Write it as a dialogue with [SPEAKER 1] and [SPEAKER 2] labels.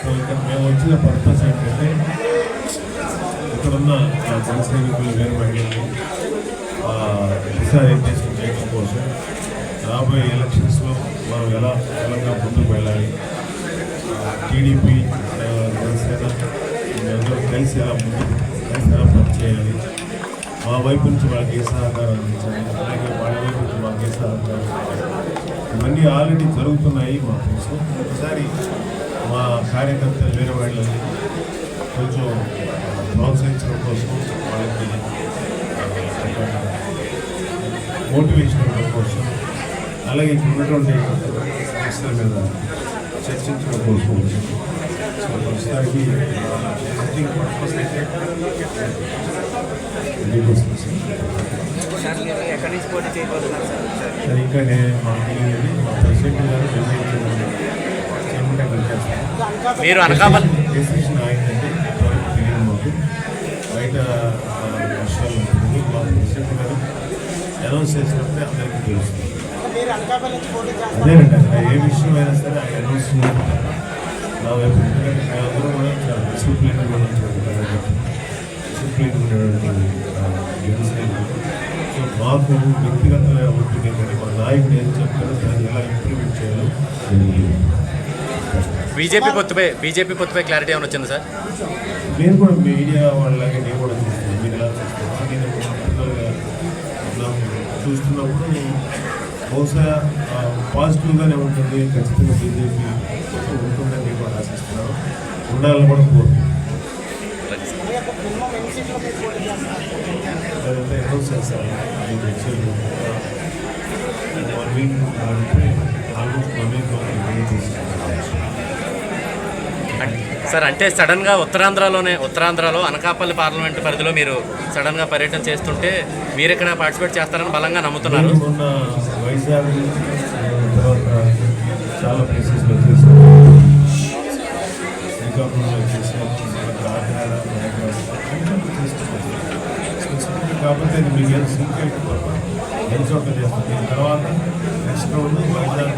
[SPEAKER 1] So ఇక్కడ మేము వచ్చిన పర్పస్ ఏంటంటే ఇక్కడున్న జన సైనికులు వేరు మహిళలు దిశానిర్దేశం చేయడం కోసం రాబోయే ఎలక్షన్స్లో మనం ఎలా బలంగా ముందుకు వెళ్ళాలి, టీడీపీ జనసేన అందరూ కలిసి ఎలా పనిచేయాలి, మా వైపు నుంచి వాళ్ళకి ఏ సహకారం అందించాలి, అలాగే వాళ్ళ వైపు నుంచి మాకు ఏ సహకారం, ఇవన్నీ ఆల్రెడీ జరుగుతున్నాయి మా కోసం. ఒకసారి మా కార్యకర్తలు వేరే వాళ్ళని కొంచెం ప్రోత్సహించడం కోసం, వాళ్ళకి మోటివేషన్ ఇవ్వడం కోసం, అలాగే ఇక్కడ ఉన్నటువంటి సమస్యల మీద చర్చించడం కోసం ప్రస్తుతానికి పర్పస్ అయితే సరే ఇంకా మాకు మా ప్రెసిడెంట్ గారు
[SPEAKER 2] మీరు అనకాపల్లి
[SPEAKER 1] డెసిషన్ ఏంటంటే తెలియదు మాకు బయట విషయాలు ఉంటుంది. మా ప్రెసిడెంట్ గారు అనౌన్స్ చేసినప్పుడే అందరికీ తెలుస్తుంది. అదేనండి అక్కడ ఏ విషయం అయినా సరే ఆయన అనౌన్స్ నా వైపు మేమందరూ కూడా చాలా డిసిప్లిన్ ఉండేటువంటి జనసేన. సో మాకు వ్యక్తిగత ఉంటుంది కానీ మా నాయకుడు ఏం చెప్తారో దాన్ని ఎలా ఇంప్లిమెంట్ చేయాలో
[SPEAKER 2] బీజేపీ పొత్తుపై క్లారిటీ ఏమైనా వచ్చింది సార్?
[SPEAKER 1] నేను కూడా మీడియా వాళ్ళలాగే నేను కూడా చూస్తున్నాను. మీరు ఎలా చూస్తున్నాను నేను పర్టికులర్గా చూస్తున్నప్పుడు బహుశా పాజిటివ్గానే ఉంటుంది. ఖచ్చితంగా బీజేపీ ఉంటుందని నేను కూడా ఆశిస్తున్నాను, ఉండాలని కూడా కోరుతున్నాను. అదంతా అనౌన్స్ చేస్తారు 1 వీక్ ఆల్మోస్ట్ 1 వీక్
[SPEAKER 2] సార్. అంటే సడన్గా ఉత్తరాంధ్రలో అనకాపల్లి పార్లమెంటు పరిధిలో మీరు సడన్గా పర్యటన చేస్తుంటే మీరు ఇక్కడ పార్టిసిపేట్ చేస్తారని బలంగా నమ్ముతున్నారు.
[SPEAKER 1] మొన్న వైజాగ్ తర్వాత చాలా ప్లేసెస్లో చేశారు, శ్రీకాకుళంలో చేశారు, కాకినాడ కాకపోతే అది మీకు సీక్రెట్ ఎంత చోట్ల చేస్తుంది. తర్వాత నెక్స్ట్ రౌండ్ వైజాగ్